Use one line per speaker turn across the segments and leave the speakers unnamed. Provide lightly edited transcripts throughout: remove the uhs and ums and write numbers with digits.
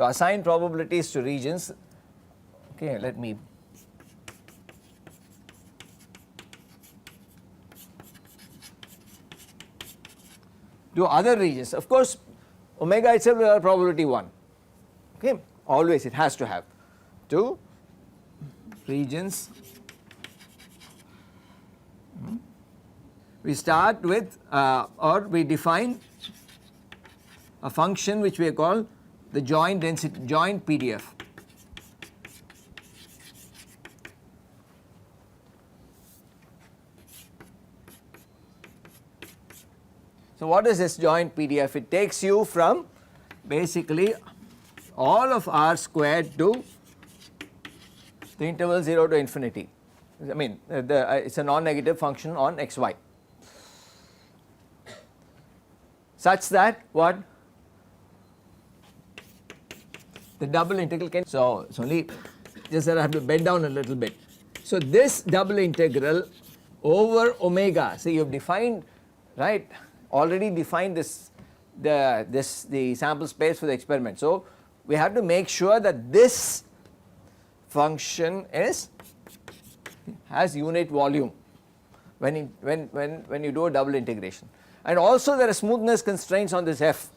to assign probabilities to regions. Okay, let me to other regions. Of course, omega itself will have probability 1, okay, always it has to have, to regions. We start with or we define a function which we call the joint density, joint PDF. So what is this joint PDF? It takes you from basically all of r squared to the interval 0 to infinity. I mean it is a non-negative function on xy, such that what the double integral can, so it's only just that I have to bend down a little bit. So this double integral over omega, so you have defined, right, already defined this the sample space for the experiment. So we have to make sure that this function has unit volume when you do a double integration, and also there are smoothness constraints on this f.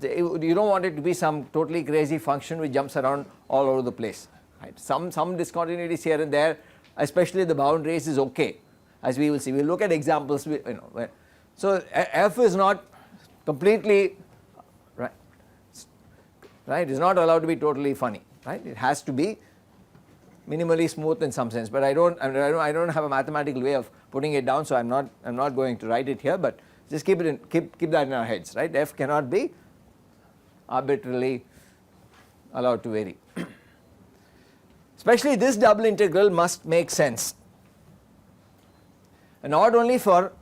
You do not want it to be some totally crazy function which jumps around all over the place, right. Some discontinuities here and there, especially the boundaries, is okay, as we will see. We will look at examples, so f is not completely right, it is not allowed to be totally funny, right, it has to be minimally smooth in some sense, but I don't have a mathematical way of putting it down, so I am not going to write it here, but just keep that in our heads, right. F cannot be arbitrarily allowed to vary. Especially this double integral must make sense, and not only for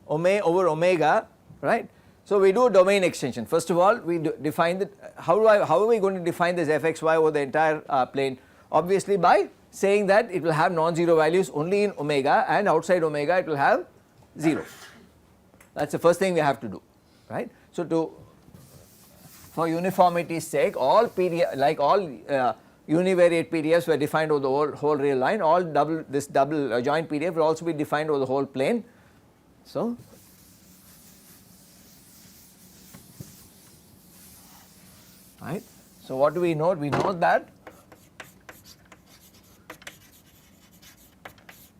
over omega, right. So we do a domain extension. First of all, we define that how are we going to define this fxy over the entire plane? Obviously by saying that it will have non-zero values only in omega, and outside omega it will have 0. That is the first thing we have to do, right. So for uniformity's sake, all PDF, like all univariate PDFs were defined over the whole real line, all this double joint PDF will also be defined over the whole plane. So right, so what do we know? We know that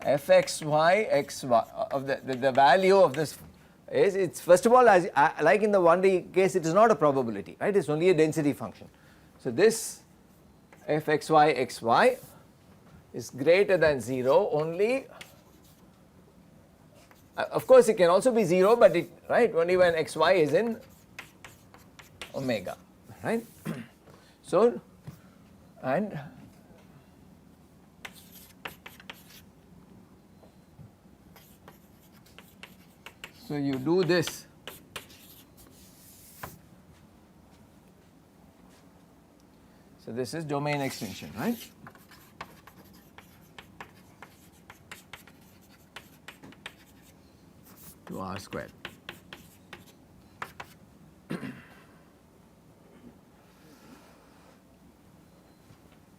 fxy xy of the value of this is, it's first of all, as like in the 1D case, it is not a probability, right, it is only a density function. So this fxy xy is greater than 0 only, of course it can also be 0, but it, right, only when xy is in omega, right. So and so you do this, so this is domain extension, right. To r squared.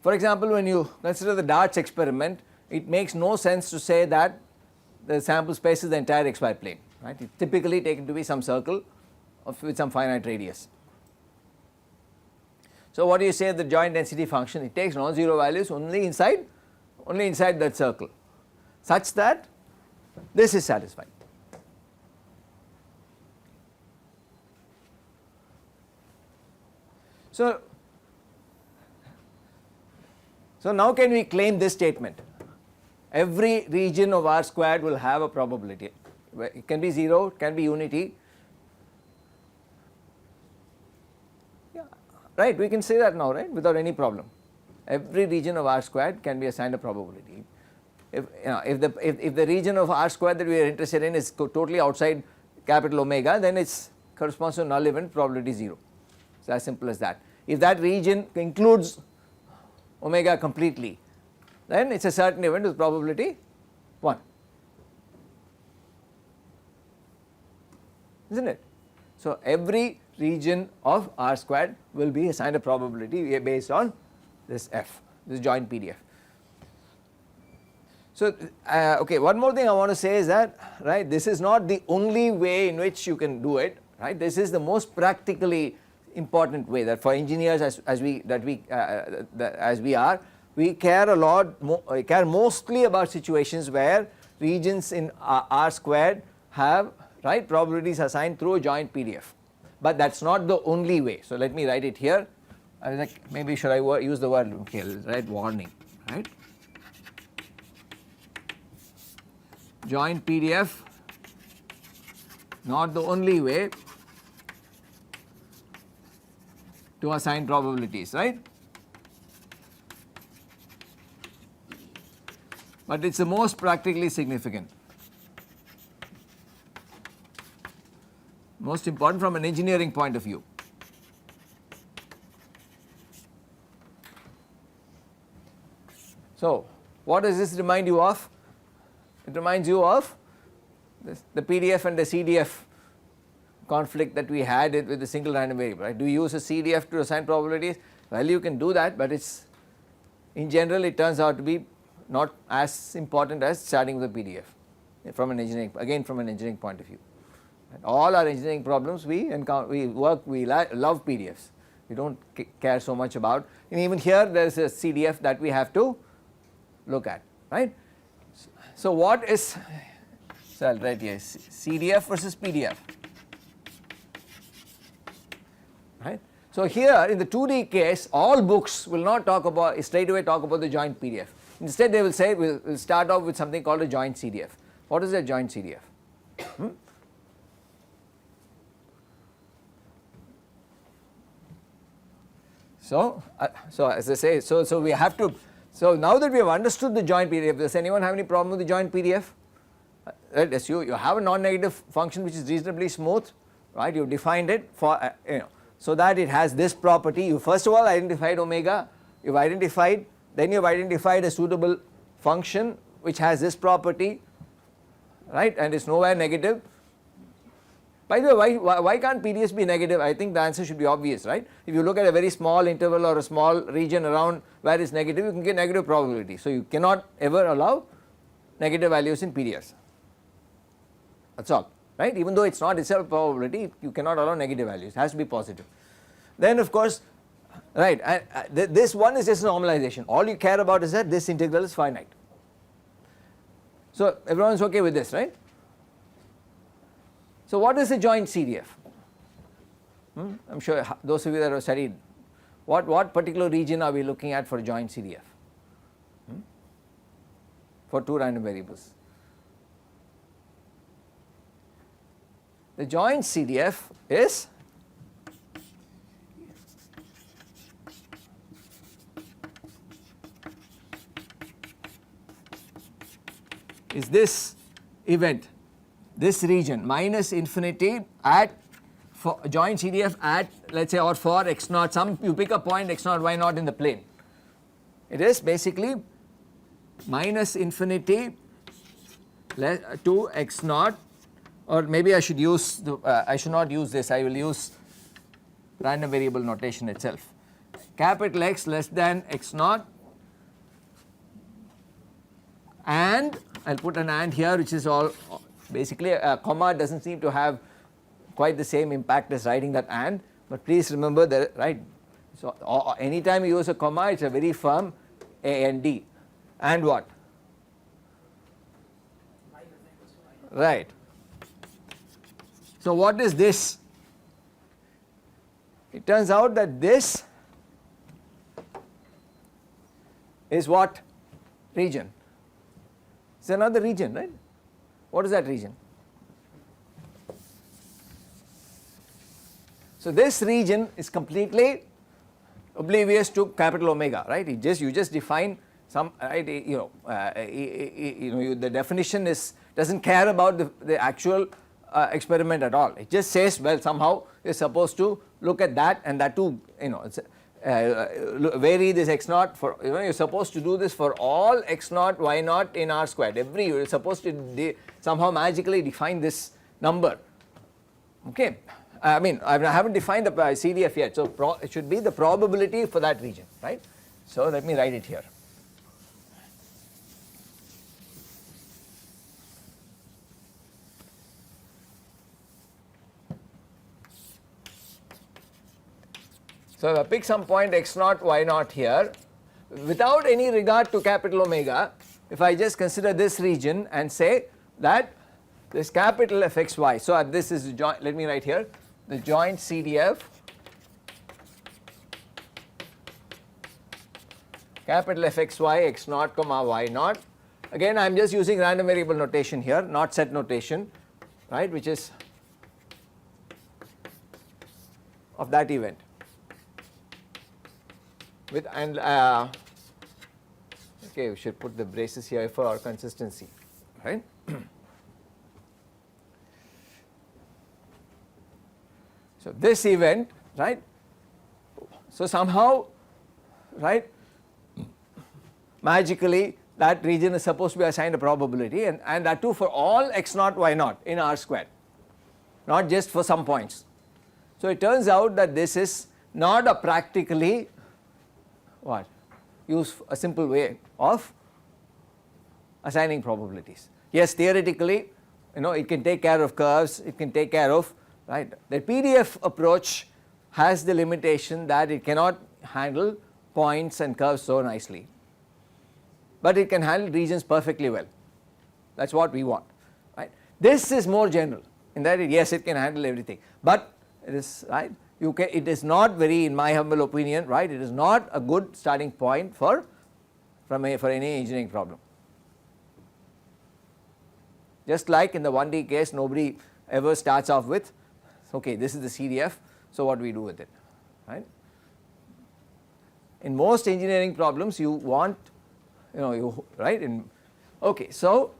For example, when you consider the darts experiment, it makes no sense to say that the sample space is the entire xy plane, right. It is typically taken to be some circle with some finite radius. So what do you say the joint density function? It takes non-zero values only inside that circle, such that this is satisfied. So now can we claim this statement? Every region of R squared will have a probability. It can be 0, it can be unity. Yeah, right, we can say that now, right, without any problem. Every region of R squared can be assigned a probability. If the region of R squared that we are interested in is totally outside capital omega, then it corresponds to a null event, probability 0. It's as simple as that. If that region includes omega completely, then it is a certain event with probability 1, isn't it? So every region of R squared will be assigned a probability based on this F, this joint PDF. So, okay, one more thing I want to say is that, right, this is not the only way in which you can do it, right. This is the most practically important way, that for engineers as we are, we care a lot we care mostly about situations where regions in R squared have, right, probabilities assigned through a joint PDF, but that is not the only way. So, let me write it here. I was like, maybe should I use the word, okay, write warning, right. Joint PDF not the only way to assign probabilities, right, but it is the most practically significant, most important from an engineering point of view. So, what does this remind you of? It reminds you of the PDF and the CDF conflict that we had with the single random variable, right. Do you use a CDF to assign probabilities? Well, you can do that, but it is, in general, it turns out to be not as important as starting with a PDF from an engineering, again from an engineering point of view. And all our engineering problems we encounter, we love PDFs, we do not care so much about, and even here there is a CDF that we have to look at, right. So, what is, so I will write here CDF versus PDF, right. So, here in the 2D case, all books will not talk about, straight away talk about the joint PDF. Instead they will say we will start off with something called a joint CDF. What is a joint CDF? So, as I say, so we have to, so now that we have understood the joint PDF, does anyone have any problem with the joint PDF? Right, yes, you have a non-negative function which is reasonably smooth, right, you have defined it for, so that it has this property. You first of all identified omega, you have identified, then you have identified a suitable function which has this property, right, and is nowhere negative. By the way, why can't PDFs be negative? I think the answer should be obvious, right. If you look at a very small interval or a small region around where it is negative, you can get negative probability. So, you cannot ever allow negative values in PDFs, that is all, right. Even though it is not itself probability, you cannot allow negative values, it has to be positive. Then of course, right, this one is just normalization, all you care about is that this integral is finite. So, everyone is okay with this, right. So, what is a joint CDF? I am sure those of you that have studied, what particular region are we looking at for a joint CDF for two random variables? The joint CDF is this event, this region minus infinity at, for joint CDF at, let us say, or for x naught, some you pick a point x naught y naught in the plane. It is basically minus infinity to x naught, or maybe I should use the, I should not use this, I will use random variable notation itself, capital X less than x naught, and I will put an and here which is all basically a comma does not seem to have quite the same impact as writing that and, but please remember that, right. So, anytime you use a comma it is a very firm A and D, and what? Right. So, what is this? It turns out that this is what region? It is another region, right. What is that region? So, this region is completely oblivious to capital omega, right. You just define some, right, the definition is does not care about the actual experiment at all. It just says, well, somehow you are supposed to look at that, and that too, vary this x naught for, you are supposed to do this for all x naught y naught in R squared, every, you are supposed to somehow magically define this number, okay. I mean I haven't defined the CDF yet, so it should be the probability for that region, right. So let me write it here. So if I pick some point x naught y naught here, without any regard to capital omega, if I just consider this region and say that this capital Fxy, so this is joint, let me write here the joint CDF capital Fxy x naught comma y naught. Again I am just using random variable notation here, not set notation, right, which is of that event with and okay, we should put the braces here for our consistency, right. So this event, right, so somehow, right, magically that region is supposed to be assigned a probability, and that too for all x naught y naught in R square, not just for some points. So it turns out that this is not a practically what use a simple way of assigning probabilities. Yes, theoretically, it can take care of curves, it can take care of, right. The PDF approach has the limitation that it cannot handle points and curves so nicely, but it can handle regions perfectly well. That is what we want, right. This is more general in that yes, it can handle everything, but it is, right, it is not very, in my humble opinion, right, it is not a good starting point for any engineering problem. Just like in the 1D case, nobody ever starts off with, okay, this is the CDF, so what do we do with it, right. In most engineering problems you want, right, okay, so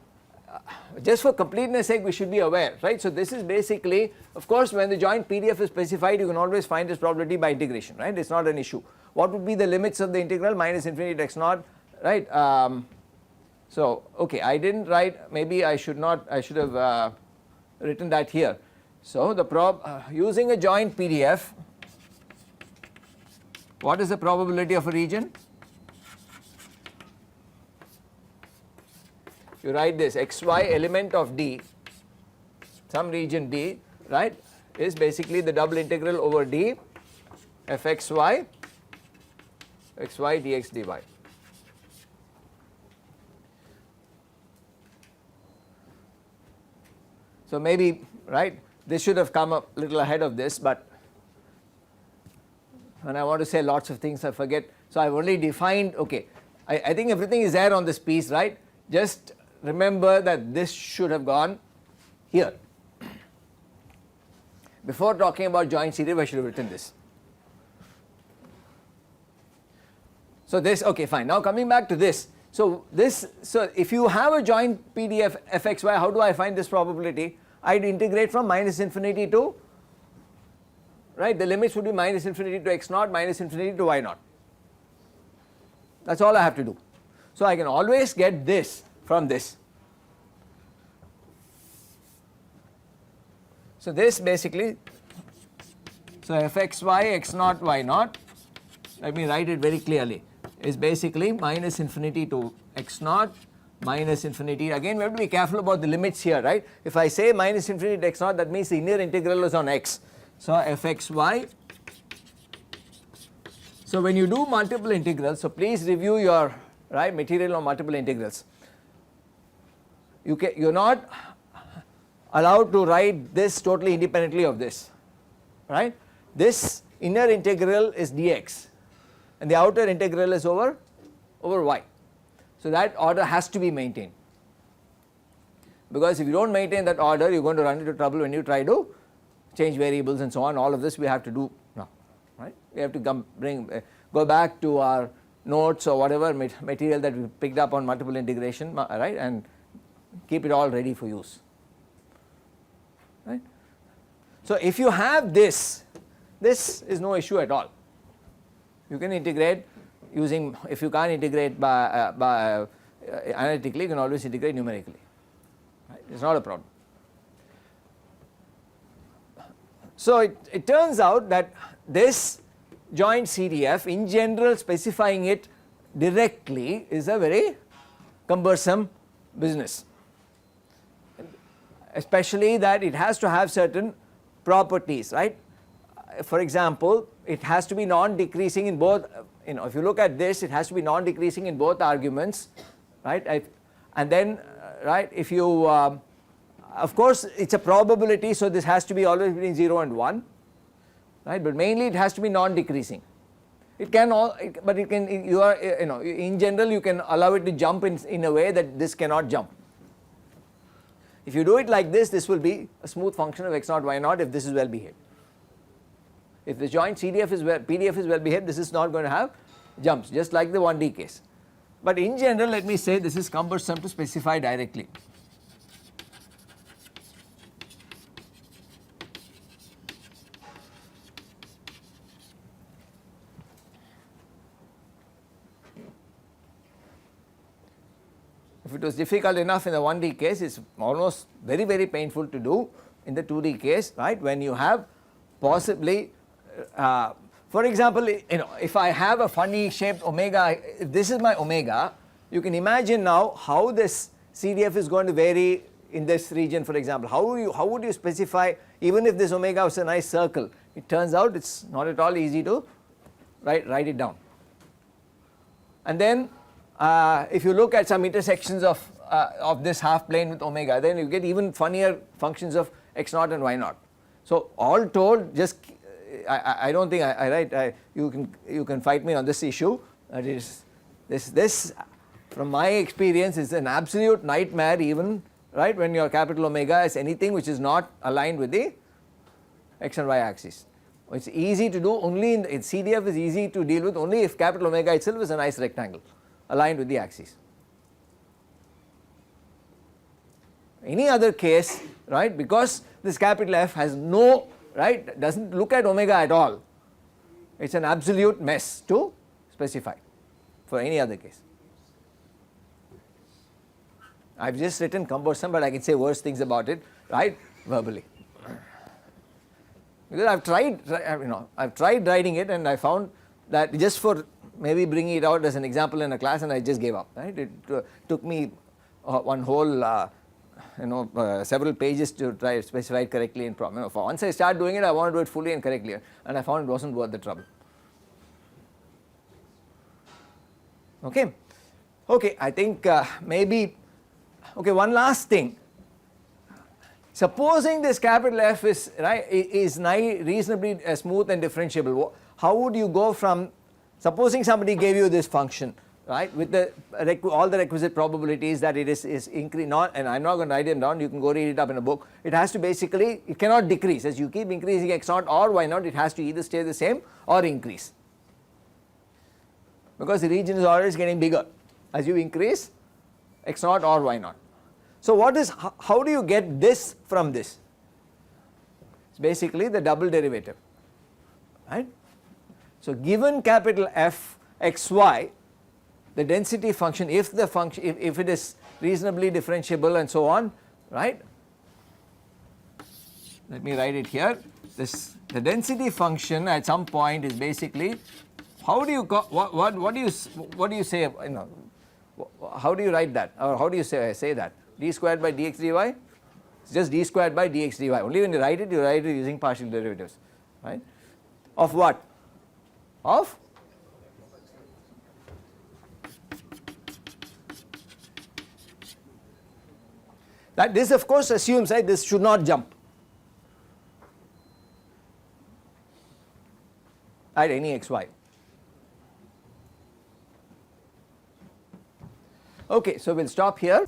just for completeness sake we should be aware, right. So this is basically, of course when the joint PDF is specified you can always find this probability by integration, right, it is not an issue. What would be the limits of the integral? Minus infinity to x naught, right. So okay, I did not write, maybe I should have written that here. So the using a joint PDF, what is the probability of a region? You write this xy element of D, some region D, right, is basically the double integral over D fxy xy dx dy. So maybe, right, this should have come a little ahead of this, but when I want to say lots of things I forget. So I have only defined, okay, I think everything is there on this piece, right. Just remember that this should have gone here. Before talking about joint CDF I should have written this. So this, okay, fine. Now coming back to this. So if you have a joint PDF fxy, how do I find this probability? I would integrate from minus infinity to, right, the limits would be minus infinity to x naught, minus infinity to y naught. That is all I have to do. So I can always get this from this. So this basically, so fxy x naught y naught, let me write it very clearly, is basically minus infinity to x naught minus infinity. Again we have to be careful about the limits here, right. If I say minus infinity to x naught, that means the inner integral is on x. So fxy, so when you do multiple integrals, so please review your, right, material on multiple integrals. You are not allowed to write this totally independently of this, right. This inner integral is dx and the outer integral is over y. So that order has to be maintained, because if you do not maintain that order you are going to run into trouble when you try to change variables and so on. All of this we have to do now, right. We have to go back to our notes or whatever material that we picked up on multiple integration, right, and keep it all ready for use, right. So if you have this is no issue at all. You can integrate using, if you can't integrate by analytically, you can always integrate numerically, right. It is not a problem. So it turns out that this joint CDF in general specifying it directly is a very cumbersome business, especially that it has to have certain properties, right. For example, it has to be non-decreasing in both, if you look at this, it has to be non-decreasing in both arguments, right. And then right, if you of course it's a probability, so this has to be always between 0 and 1, right, but mainly it has to be non-decreasing. It can but it can, you are, in general you can allow it to jump in a way that this cannot jump. If you do it like this will be a smooth function of x0 y0 if this is well behaved. If the joint PDF is well behaved, this is not going to have jumps, just like the 1D case. But in general, let me say this is cumbersome to specify directly. If it was difficult enough in the 1D case, it is almost very, very painful to do in the 2D case, right, when you have possibly for example, if I have a funny shaped omega, if this is my omega, you can imagine now how this CDF is going to vary in this region, for example. How would you specify, even if this omega was a nice circle, it turns out it is not at all easy to write it down. And then if you look at some intersections of this half plane with omega, then you get even funnier functions of x0 and y0. So all told, just I don't think you can fight me on this issue. That is, this from my experience is an absolute nightmare, even right when your capital omega is anything which is not aligned with the x and y axis. It's easy to do only in CDF is easy to deal with only if capital omega itself is a nice rectangle aligned with the axis. Any other case, right, because this capital F has no, right, does not look at omega at all, it is an absolute mess to specify for any other case. I have just written cumbersome, but I can say worse things about it, right, verbally. Because I have tried writing it and I found that just for maybe bringing it out as an example in a class, and I just gave up, right. It took me one whole several pages to try to specify it correctly in problem. Once I start doing it, I want to do it fully and correctly, and I found it was not worth the trouble. Okay, I think maybe, one last thing. Supposing this capital F is reasonably smooth and differentiable, how would you go from, supposing somebody gave you this function, right, with all the requisite probabilities that it is increase, and I am not going to write them down, you can go read it up in a book. It has to basically, it cannot decrease, as you keep increasing x0 or y0, it has to either stay the same or increase, because the region is always getting bigger as you increase x0 or y0. So how do you get this from this? It is basically the double derivative, right. So given capital F xy, the density function, if it is reasonably differentiable and so on, right, let me write it here, the density function at some point is basically, how do you what do you say, how do you write that, or how do you say that, d squared by dx dy, it's just d squared by dx dy, only when you write it using partial derivatives, right, of what, of that. This of course assumes that this should not jump at any xy. Okay, so we will stop here.